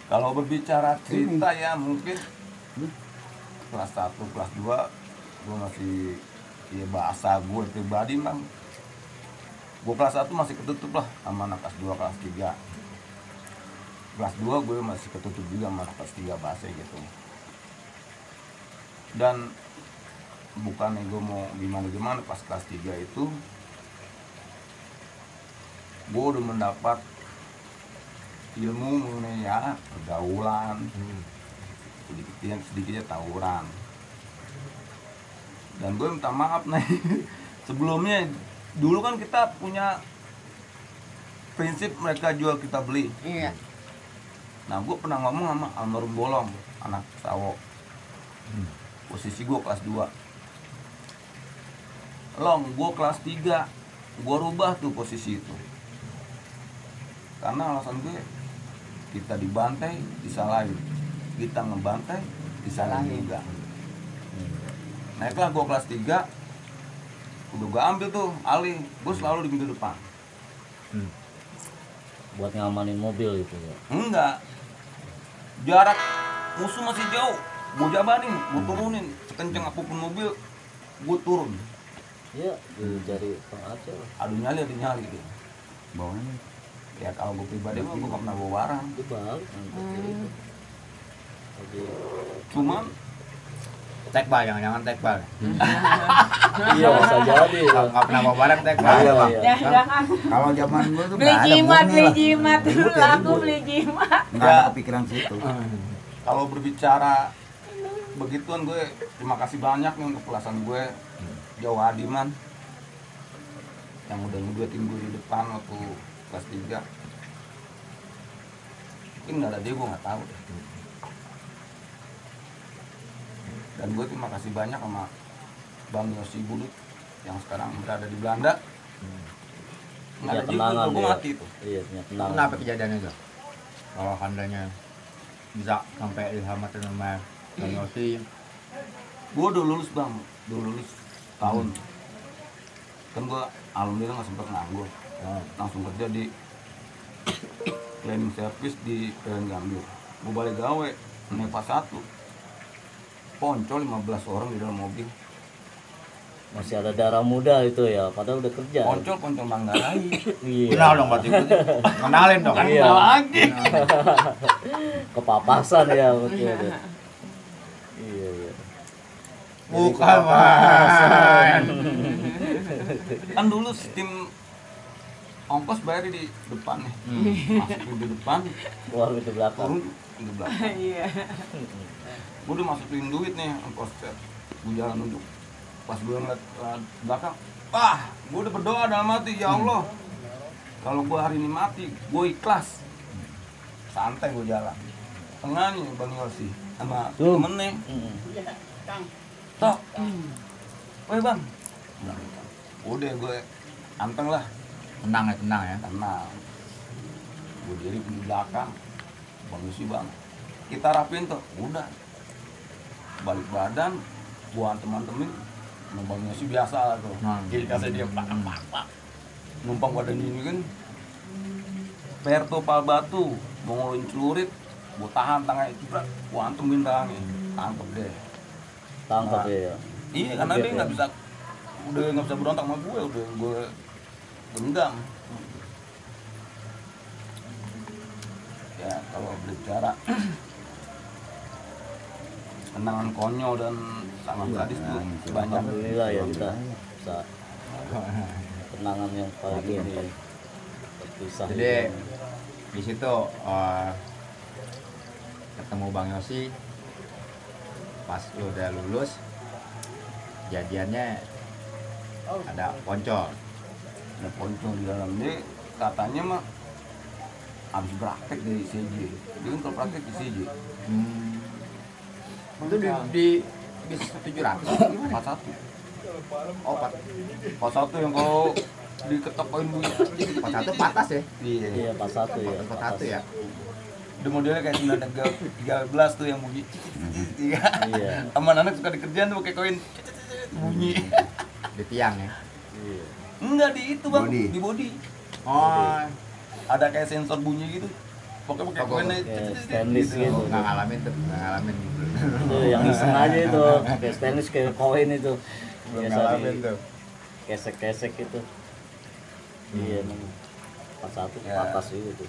Kalau berbicara cerita ya mungkin kelas 1, kelas 2 gue masih ya bahasa gue pribadi bang. Gue kelas 1 masih ketutup lah sama anak kelas 2, kelas 3. Kelas 2 gue masih ketutup juga sama anak kelas 3 bahasa gitu. Dan bukannya gue mau gimana-gimana, pas kelas 3 itu gue udah mendapat ilmu mengenai ya pergaulan, sedikitnya tawuran. Dan gue minta maaf nih, sebelumnya dulu kan kita punya prinsip mereka jual kita beli. Iya. Nah gue pernah ngomong sama almarhum Bolong, anak Sawo. Posisi gue kelas 2. Long, gue kelas 3. Gue rubah tuh posisi itu. Karena alasan gue, kita dibantai, disalahin. Kita ngebantai, disalahin juga. Naiklah gue kelas 3. Udah gue ambil tuh alih, gue selalu di pintu depan. Buat ngamanin mobil itu ya. Enggak, jarak musuh masih jauh, gue jabanin, gue turunin, sekenceng apapun mobil, gue turun. Iya, dari pengacar. Adu nyali gitu. bawahnya Ya kalau gue pribadi mah gue gak pernah bawa barang. Itu balik itu. Lagi Cuman Tekbal, jangan tekbal. iya bisa jadi. Kalau nggak pernah bawa barang tekbal. Iya, Bang. Jangan. kalau zaman gue tuh Beli nggak ada jimat, murni beli lah. jimat dulu Ribut ya, laku ribut. beli jimat. Nggak ada kepikiran situ. kalau berbicara begituan gue terima kasih banyak nih untuk kelasan gue, Jawa Adiman yang udah ngeduetin gue di depan waktu kelas 3. Mungkin nggak ada dia, gue nggak tahu deh. Dan gue terima kasih banyak sama Bang Yosi Bulut yang sekarang berada di Belanda. Nggak ada juga kenangan gue dia. mati tuh. Iya, punya kenangan. Kenapa kejadiannya itu? Kalau handanya bisa sampai diselamatin sama Bang Yosi. Gue udah lulus bang, udah lulus tahun. Kan gue alhamdulillah nggak sempet nganggur, langsung kerja di cleaning service di PLN Gambir. Gue balik gawe, naik pas 1, poncol 15 orang di dalam mobil. Masih ada darah muda itu ya, padahal udah kerja. Poncol Manggarai. Iya. Kenal dong berarti. Kenalin dong. Kan Iya. kenal lagi. Kepapasan ya betul. Iya, iya. Bukan, Bang. Kan dulu sistem ongkos bayar di depan nih, masukin di depan, Keluar itu belakang. turun di belakang. Iya. Gue udah masukin duit nih ongkos set. Gue jalan nunduk. Pas gue ngeliat belakang, wah, gue udah berdoa dalam hati, ya Allah, kalau gue hari ini mati, gue ikhlas. Santai gue jalan. Tengahnya Bang Yosi sama temennya. Tok, woi bang, udah gue anteng lah, Tenang ya. tenang. Gue diri di belakang, Bang Yosi bang, kita rapin tuh, udah. Balik badan, buat teman-teman, Bang Yosi biasa lah tuh. Jadi kasih dia pak, numpang badan ini kan. Perto Pal Batu, mau ngeluin celurit, Gue tahan tangannya jebret, gue antemin tangannya, tangkep deh. Tangkap Nah, ya. Iya, karena dia nggak bisa, udah nggak bisa berontak sama gue, udah gue genggam. Ya kalau berbicara kenangan konyol dan sangat sadis tuh banyak. Alhamdulillah ya kita bisa kenangan yang paling ini terpisah. Jadi di situ ketemu Bang Yosi pas lu udah lulus, jadiannya ada poncol. Ada poncol di dalam, dia katanya mah habis praktek dari ICJ. Dia kan kalau praktek di ICJ. Itu di bis 700 gimana? 41. Oh, 41 yang kalau diketok koin bunyi. 41 patas ya? Iya. Iya, pas satu ya. 41 ya? Udah modelnya kayak 913 tuh yang bunyi. Tiga. Iya. Sama anak suka dikerjaan tuh pakai koin bunyi. Di tiang ya? Iya. Enggak di itu bang, Body. di body. Oh, Ada kayak sensor bunyi gitu. Pokoknya pakai koinnya Kayak stainless gitu. nggak ngalamin tuh, nggak ngalamin. Itu yang iseng aja itu, kayak stainless kayak koin itu. Belum Biasa ngalamin di tuh. kesek-kesek itu. Iya, emang pas satu Ya. patas itu.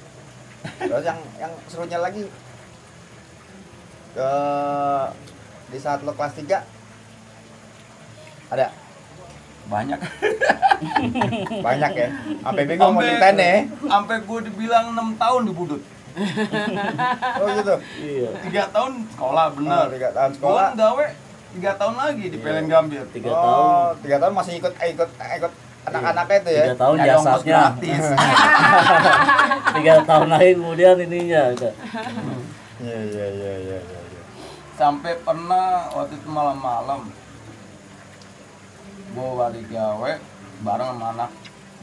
Terus yang serunya lagi di saat lo kelas 3 ada banyak. banyak ya. Sampai bingung mau ceritain ya. Sampai gue dibilang 6 tahun di Budut. Oh gitu. Iya. 3 tahun sekolah bener. 3 tahun sekolah. Gue gawe 3 tahun lagi di Iya. Pelen Gambir. 3 tahun. Oh, 3 tahun masih ikut anak-anaknya itu ya. 3 tahun Nyari ongkos jasanya. gratis. 3 tahun lagi kemudian ininya udah. Iya. Sampai pernah waktu itu malam-malam gue lari gawe bareng sama anak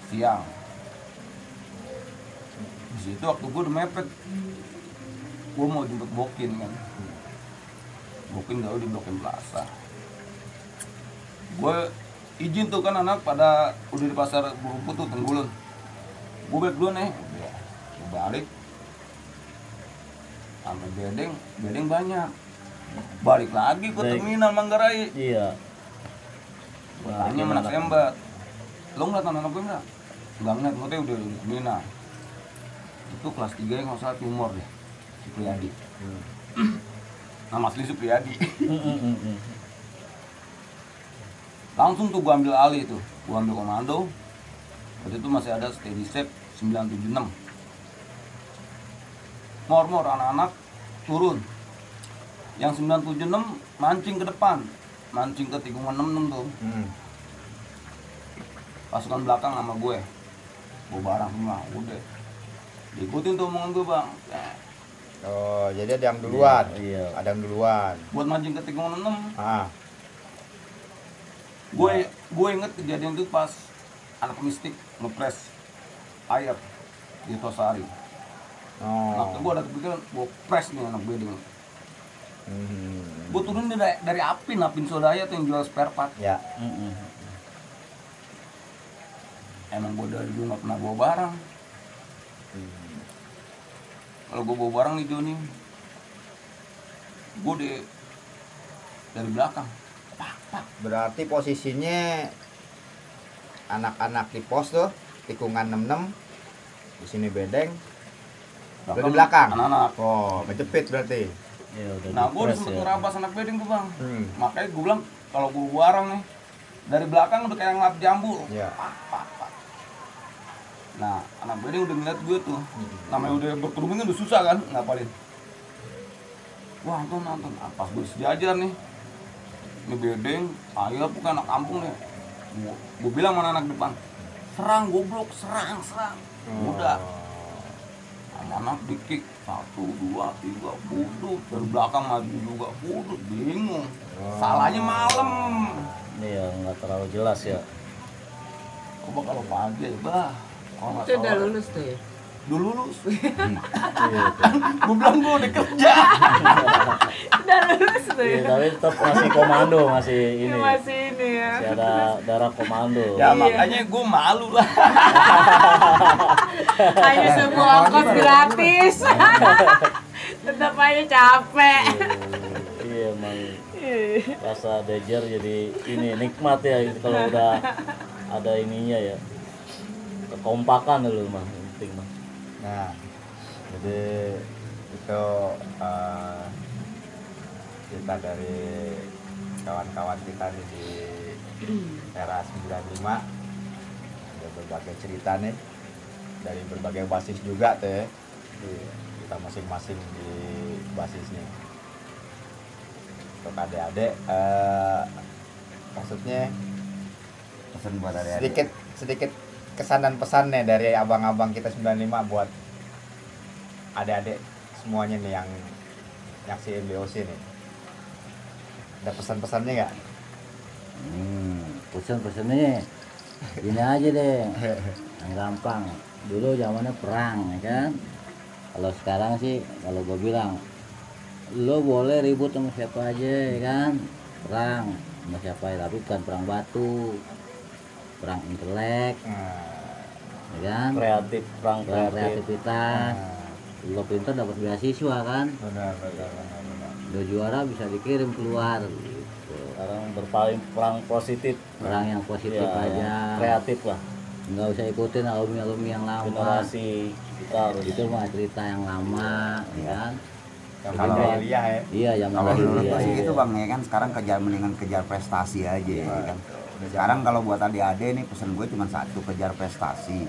siang. Di situ waktu gue udah mepet, gue mau jemput Bokin kan. Bokin gawe di Blok M Plaza. Gue izin tuh kan anak pada udah di pasar Burumput tuh Tenggulun. Gue balik dulu nih, gue balik. Sampai bedeng banyak. Balik lagi ke terminal Manggarai. Iya. Tanya anak Embat, lo ngeliat anak gue enggak? Enggak ngeliat, gue udah di terminal. Itu kelas 3 yang nggak salah tumor deh, Supriyadi. Nama asli Supriyadi. Langsung tuh gue ambil alih tuh, gue ambil komando. Waktu itu masih ada steady shape 976. Mor anak-anak turun. Yang 976 mancing ke depan, mancing ke tikungan 66 tuh. Pasukan belakang sama gue bareng semua, udah diikutin tuh omongan gue bang. Oh, jadi ada yang duluan. Iya. Ada yang duluan. Buat mancing ke tikungan 6. Ah. Gue inget kejadian itu pas anak mistik ngepres air di Tosari. Nah, gue ada kepikiran, gue press nih anak bedeng. Gue turun dari Apin Sodaya tuh yang jual spare part. Ya. Emang gue dari dulu gak pernah bawa barang. Kalau gue bawa barang nih Joni, gue dari belakang. Berarti posisinya anak-anak di pos tuh tikungan 66, di sini bedeng, udah di belakang. Anak-anak. Oh, menjepit berarti. Ya, udah Nah, gue udah dipres sempet ya. ngerabas anak bedeng tuh bang. Hmm. Makanya gue bilang kalau gue barang nih dari belakang udah kayak ngelap jambu. Ya. Pak. Nah, anak bedeng udah ngeliat gue tuh. Namanya udah berkerumun kan udah susah kan ngapalin. Wah, Anton. Pas gue sejajar nih. Ini bedeng, ayo bukan anak kampung nih. Gue bilang mana anak depan, serang goblok, serang. Udah. Anak dikik 1, 2, 3, budut. Dari belakang maju juga budut, bingung. Salahnya malam. Iya, nggak terlalu jelas ya. Coba kalau pagi ya, bah. Kalau nggak Itu udah salah, lulus tuh ya? udah lulus. Iya. Gue bilang gue udah kerja. Udah lulus tuh Iya, ya? tapi tetap masih komando, masih ini. Ini masih ini ya. Masih ada darah komando. Ya makanya gue malu lah. Hanya sebuah ongkos gratis. Tetap tetap aja capek. Iya emang rasa dejer jadi ini nikmat ya gitu, kalau udah ada ininya ya, kekompakan dulu mah yang penting mah. Nah, jadi itu kita dari kawan-kawan kita nih di era 95, ada berbagai cerita nih dari berbagai basis juga tuh ya. Kita masing-masing di basisnya. Untuk adik-adik, maksudnya Pesan buat adik-adik. sedikit kesan dan pesannya dari abang-abang kita 95 buat adik-adik semuanya nih yang nyaksiin BOC nih. Ada pesan-pesannya nggak? Pesan-pesannya ini aja deh, yang gampang. Dulu zamannya perang ya kan. Kalau sekarang sih, kalau gue bilang lo boleh ribut sama siapa aja ya kan, perang sama siapa ya, tapi bukan perang batu, perang intelek ya kan, Kreatif, perang perang kreatif. kreativitas. Lo pintar dapat beasiswa kan, Benar. lo juara bisa dikirim keluar gitu. Sekarang berpaling perang positif, Perang yang positif ya, aja, yang kreatif lah. nggak usah ikutin alumni yang lama. Generasi kita harus Itu mah cerita yang lama ya kan. Yang kalau jahiliyah ya. Iya, zaman Kalau menurut dahulu gue sih ya. gitu bang ya kan, sekarang mendingan kejar prestasi aja ya kan. Sekarang kalau buat adik-adik nih pesan gue cuma satu, kejar prestasi.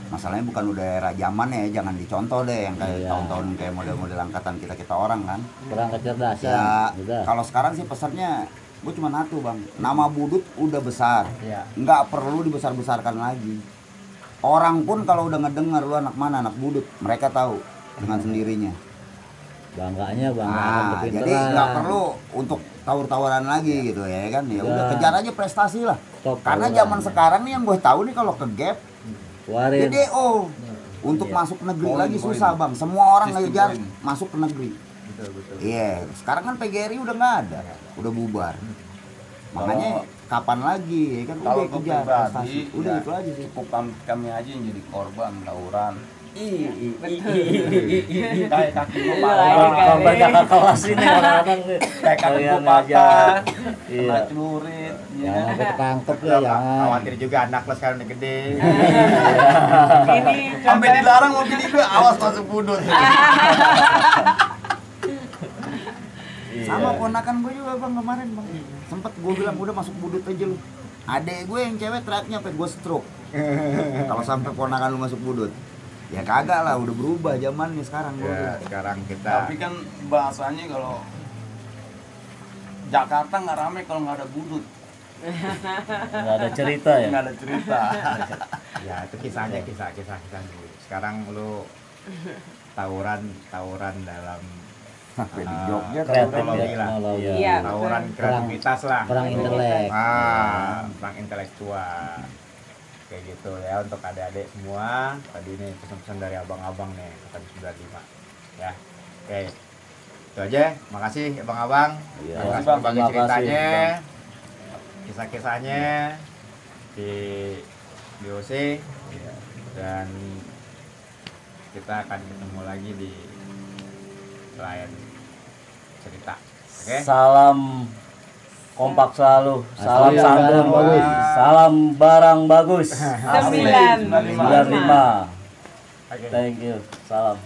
Masalahnya bukan udah era zaman ya, jangan dicontoh deh yang kayak Iya. tahun-tahun kayak model-model angkatan kita orang kan. Perang kecerdasan. Ya Udah. kalau sekarang sih pesannya gue cuma satu bang, nama Budut udah besar, Iya. nggak perlu dibesar-besarkan lagi. Orang pun kalau udah ngedengar lu anak mana, anak Budut, mereka tahu dengan sendirinya. Bangganya bangga akan Nah, kepinteran. jadi nggak perlu untuk tawur-tawaran lagi gitu ya kan. Ya udah Udah. kejar aja prestasi lah. Top Karena tawuran. zaman sekarang nih yang gue tahu nih kalau ke gap Warin. DO untuk masuk negeri Poin, lagi poin. susah bang. Semua orang Sistem ngejar poin. masuk ke negeri. Betul. Iya, sekarang kan PGRI udah nggak ada, udah bubar. Makanya kapan lagi ya kan Kalau udah untuk kejar prestasi. pribadi, Udah ya, itu aja sih. cukup kami aja yang jadi korban tawuran. Kayak kaki gua Iya, patah. Kalau banyak kakak kelas ini orang-orang nih. Kayak kaki Kalian gua aja. patah. Iya. Kena celurit, ya Jangan kan? sampai ketangkep ya, Lo jangan. khawatir juga anak lo sekarang udah gede. Ini Sampai dilarang mau gini gue awas masuk Budut. Sama ponakan gue juga bang kemarin bang. Sempet gue bilang udah masuk Budut aja lu. Adek gue yang cewek teriaknya sampai gue stroke. Kalau sampai ponakan lu masuk Budut. Ya kagak lah, udah berubah zamannya sekarang gue. Ya, sekarang kita Tapi kan bahasanya kalau Jakarta nggak rame kalau nggak ada Budut, Nggak ada cerita ya. nggak ada cerita. ya itu kisahnya kisah dulu. Sekarang lu tawuran dalam Sampai di Jogja Kreatif teknologi ya, lah. teknologi. Iya. Tawuran betul. kreativitas lah. Perang intelek. Perang intelektual. Kayak gitu ya untuk adik-adik semua. Tadi ini pesan-pesan dari abang-abang nih, pesan 95. Ya. Oke. Itu aja. Makasih abang-abang. Iya. Terima kasih Bang. berbagi Terima kasih, ceritanya. Bang. Kisah-kisahnya di BOC dan kita akan ketemu lagi di lain cerita. Oke. Salam kompak selalu, salam Asli, santun, barang bagus. salam barang bagus. 95. 95. Oke. Thank you. Salam.